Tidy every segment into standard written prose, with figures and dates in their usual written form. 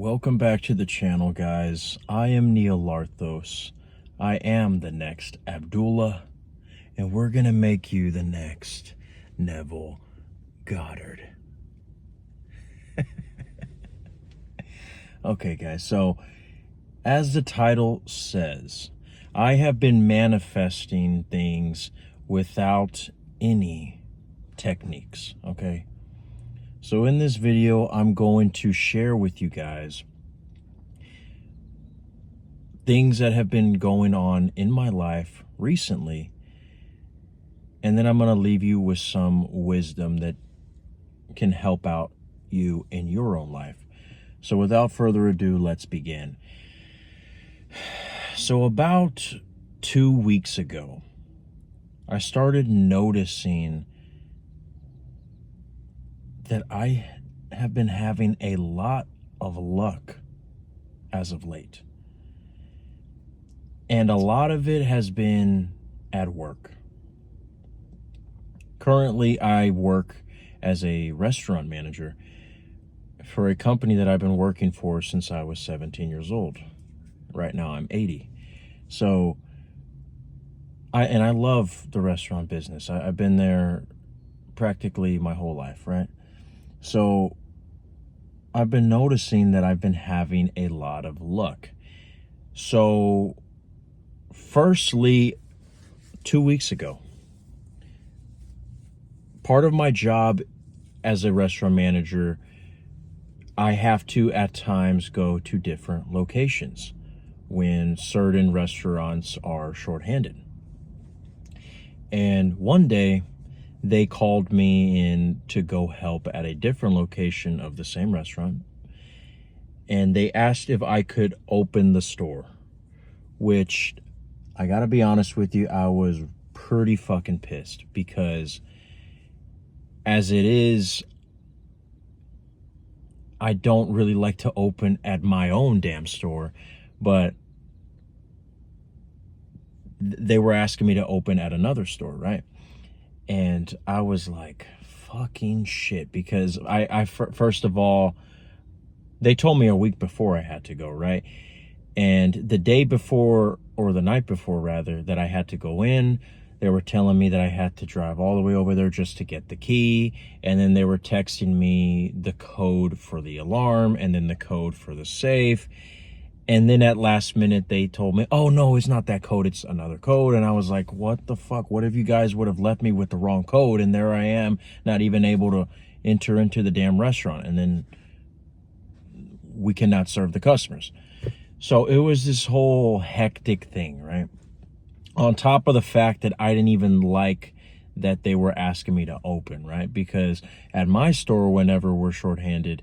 Welcome back to the channel, guys. I am Neil Larthos. I am the next Abdullah, and we're gonna make you the next Neville Goddard. Okay, guys, so as the title says, I have been manifesting things without any techniques, okay? So in this video, I'm going to share with you guys things that have been going on in my life recently, and then I'm going to leave you with some wisdom that can help out you in your own life. So without further ado, let's begin. So about 2 weeks ago, I started noticing that I have been having a lot of luck as of late. And a lot of it has been at work. Currently, I work as a restaurant manager for a company that I've been working for since I was 17 years old. Right now, I'm 80. So, I love the restaurant business. I've been there practically my whole life, right? So I've been noticing that I've been having a lot of luck. So firstly, 2 weeks ago, part of my job as a restaurant manager, I have to at times go to different locations when certain restaurants are shorthanded. And one day, they called me in to go help at a different location of the same restaurant. And they asked if I could open the store, which I gotta be honest with you, I was pretty fucking pissed because as it is, I don't really like to open at my own damn store, but they were asking me to open at another store, right? And I was like, fucking shit, because first of all, they told me a week before I had to go, right? And the day before, or the night before rather, that I had to go in, they were telling me that I had to drive all the way over there just to get the key. And then they were texting me the code for the alarm and then the code for the safe. And then at last minute, they told me, oh, no, it's not that code. It's another code. And I was like, what the fuck? What if you guys would have left me with the wrong code? And there I am, not even able to enter into the damn restaurant. And then we cannot serve the customers. So it was this whole hectic thing, right? On top of the fact that I didn't even like that they were asking me to open, right? Because at my store, whenever we're shorthanded,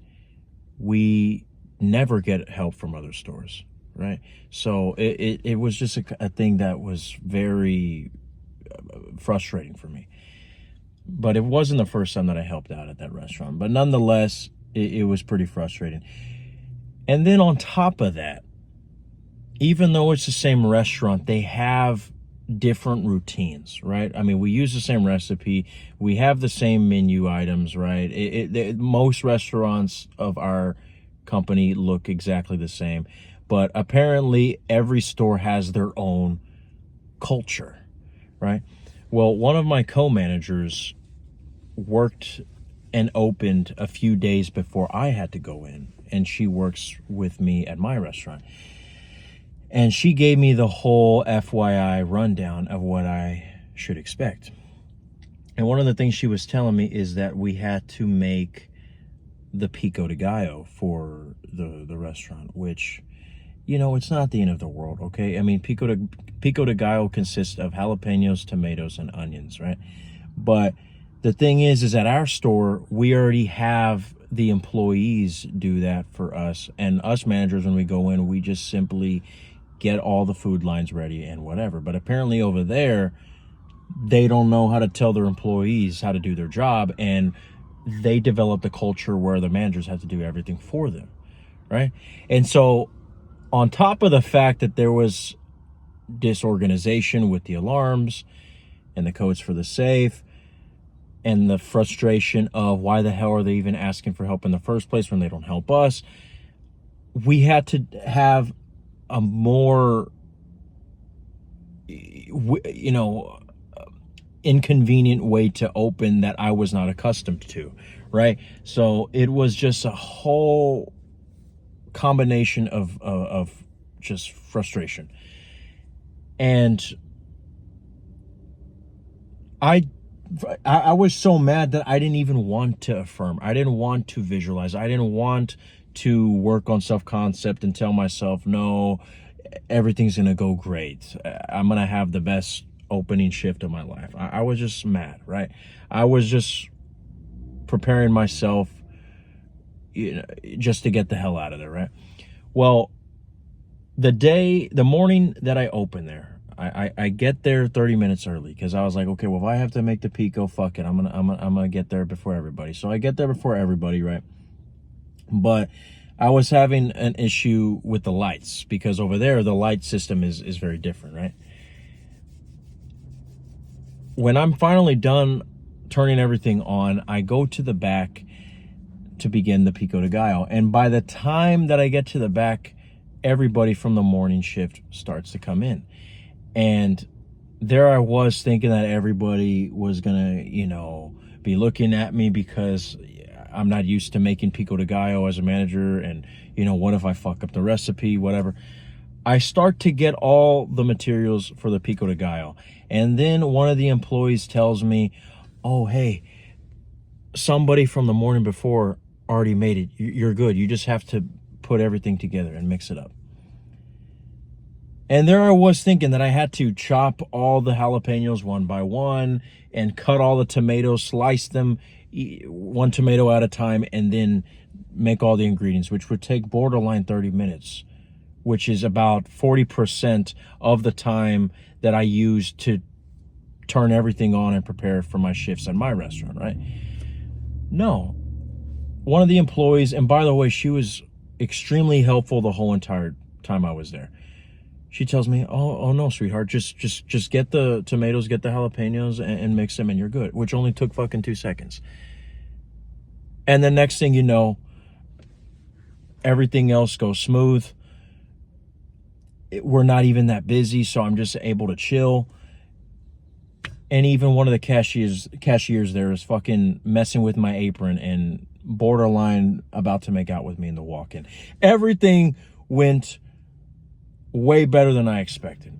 we never get help from other stores, right? So it was just a thing that was very frustrating for me. But it wasn't the first time that I helped out at that restaurant. But nonetheless, it was pretty frustrating. And then on top of that, even though it's the same restaurant, they have different routines, right? I mean, we use the same recipe. We have the same menu items, right? Most restaurants of our company look exactly the same, but apparently every store has their own culture, right? Well, one of my co-managers worked and opened a few days before I had to go in, and she works with me at my restaurant. And she gave me the whole FYI rundown of what I should expect. And one of the things she was telling me is that we had to make the pico de gallo for the restaurant, which, you know, it's not the end of the world, okay? I mean, pico de gallo consists of jalapenos, tomatoes, and onions, right? But the thing is at our store, we already have the employees do that for us. And us managers, when we go in, we just simply get all the food lines ready and whatever. But apparently over there, they don't know how to tell their employees how to do their job, and they developed a culture where the managers have to do everything for them, right? And so on top of the fact that there was disorganization with the alarms and the codes for the safe and the frustration of why the hell are they even asking for help in the first place when they don't help us, we had to have a more, you know, inconvenient way to open that I was not accustomed to, right? So it was just a whole combination of just frustration. And I was so mad that I didn't even want to affirm. I didn't want to visualize. I didn't want to work on self-concept and tell myself, no, everything's going to go great. I'm going to have the best opening shift of my life. I was just mad, right? I was just preparing myself, you know, just to get the hell out of there, right? Well, the morning that I open there, I get there 30 minutes early because I was like, okay, well, if I have to make the Pico, fuck it, I'm gonna get there before everybody. So I get there before everybody, right? But I was having an issue with the lights because over there the light system is very different, right? When I'm finally done turning everything on, I go to the back to begin the Pico de Gallo, and by the time that I get to the back, everybody from the morning shift starts to come in. And there I was thinking that everybody was gonna, you know, be looking at me because I'm not used to making Pico de Gallo as a manager, and, you know, what if I fuck up the recipe, whatever. I start to get all the materials for the Pico de Gallo, and then one of the employees tells me, oh, hey, somebody from the morning before already made it. You're good. You just have to put everything together and mix it up. And there I was thinking that I had to chop all the jalapenos one by one and cut all the tomatoes, slice them one tomato at a time, and then make all the ingredients, which would take borderline 30 minutes, which is about 40% of the time that I use to turn everything on and prepare for my shifts at my restaurant, right? No. One of the employees, and by the way, she was extremely helpful the whole entire time I was there. She tells me, oh no, sweetheart, just get the tomatoes, get the jalapenos, and mix them, and you're good, which only took fucking 2 seconds. And the next thing you know, everything else goes smooth. We're not even that busy, so I'm just able to chill. And even one of the cashiers there is fucking messing with my apron and borderline about to make out with me in the walk-in. Everything went way better than I expected.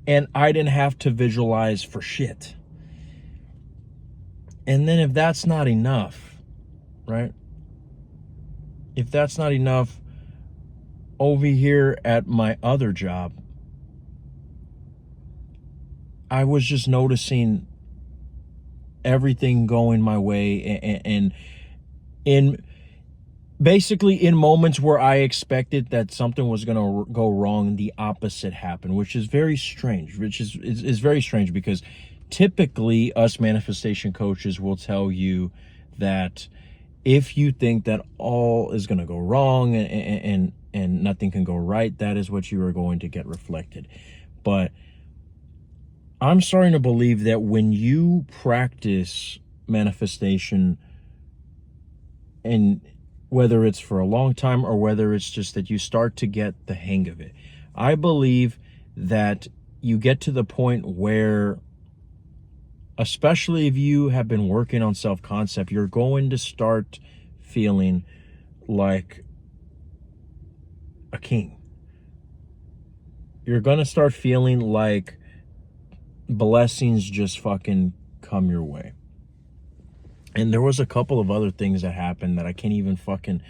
And I didn't have to visualize for shit. And then if that's not enough, right? If that's not enough, over here at my other job, I was just noticing everything going my way, and in basically in moments where I expected that something was going to go wrong, the opposite happened, which is very strange, which is very strange because typically us manifestation coaches will tell you that if you think that all is going to go wrong and nothing can go right, that is what you are going to get reflected. But I'm starting to believe that when you practice manifestation, and whether it's for a long time or whether it's just that you start to get the hang of it, I believe that you get to the point where, especially if you have been working on self-concept, you're going to start feeling like a king. You're going to start feeling like blessings just fucking come your way. And there was a couple of other things that happened that I can't even fucking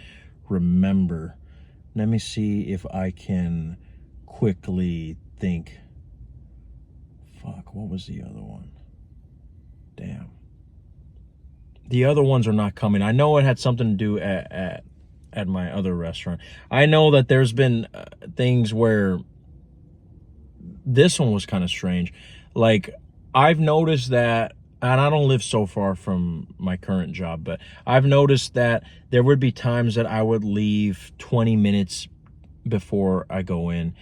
remember. Let me see if I can quickly think. Fuck, what was the other one? Damn. The other ones are not coming. I know it had something to do at my other restaurant. I know that there's been things where this one was kind of strange. Like, I've noticed that, and I don't live so far from my current job, but I've noticed that there would be times that I would leave 20 minutes before I go in,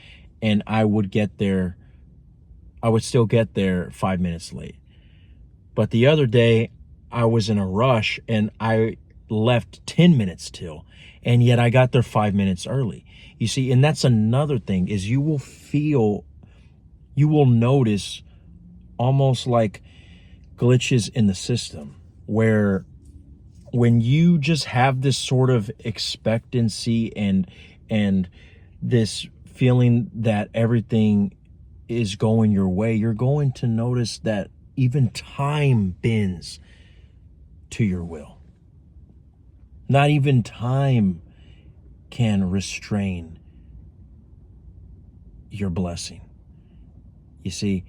and I would still get there 5 minutes late. But the other day, I was in a rush, and I left 10 minutes till, and yet I got there 5 minutes early. You see, and that's another thing, is you will notice almost like glitches in the system, where when you just have this sort of expectancy and this feeling that everything is going your way, you're going to notice that even time bends to your will. Not even time can restrain your blessing. You see,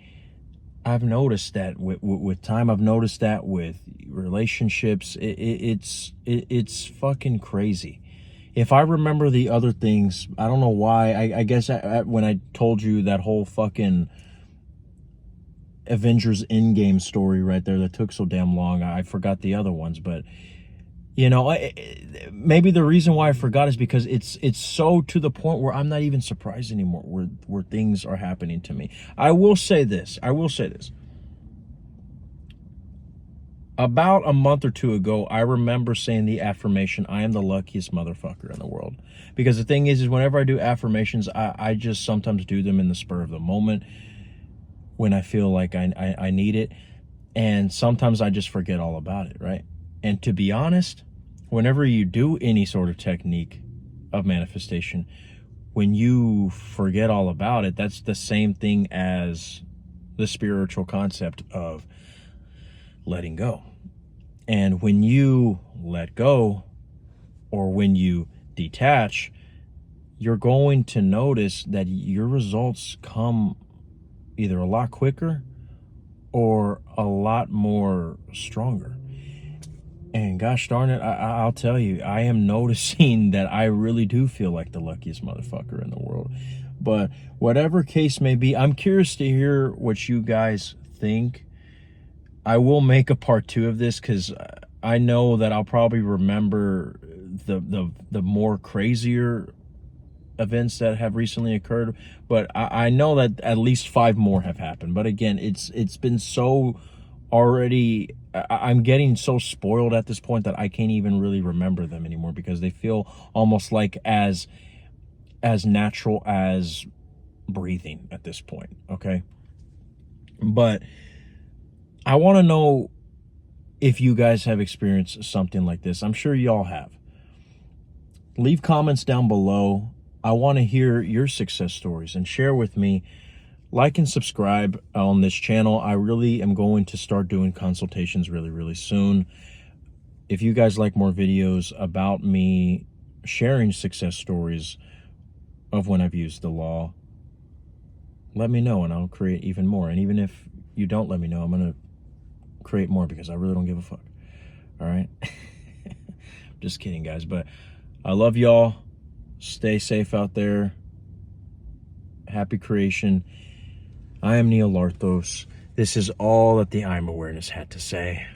I've noticed that with time. I've noticed that with relationships. It's fucking crazy. If I remember the other things, I don't know why. I guess when I told you that whole fucking Avengers Endgame story right there that took so damn long, I forgot the other ones. But you know, maybe the reason why I forgot is because it's so to the point where I'm not even surprised anymore where things are happening to me. I will say this. About a month or two ago, I remember saying the affirmation, I am the luckiest motherfucker in the world. Because the thing is whenever I do affirmations, I just sometimes do them in the spur of the moment when I feel like I need it. And sometimes I just forget all about it, right? And to be honest, whenever you do any sort of technique of manifestation, when you forget all about it, that's the same thing as the spiritual concept of letting go. And when you let go, or when you detach, you're going to notice that your results come either a lot quicker or a lot more stronger. And gosh darn it, I'll tell you, I am noticing that I really do feel like the luckiest motherfucker in the world. But whatever case may be, I'm curious to hear what you guys think. I will make a part 2 of this because I know that I'll probably remember the more crazier events that have recently occurred. But I know that at least 5 more have happened. But again, it's been so already, I'm getting so spoiled at this point that I can't even really remember them anymore because they feel almost like as natural as breathing at this point, okay? But I want to know if you guys have experienced something like this. I'm sure y'all have. Leave comments down below. I want to hear your success stories and share with me. Like and subscribe on this channel. I really am going to start doing consultations really, really soon. If you guys like more videos about me sharing success stories of when I've used the law, let me know and I'll create even more. And even if you don't let me know, I'm going to create more because I really don't give a fuck. All right? Just kidding, guys. But I love y'all. Stay safe out there. Happy creation. I am Neil Larthos. This is all that the I'm Awareness had to say.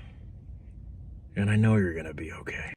And I know you're going to be okay.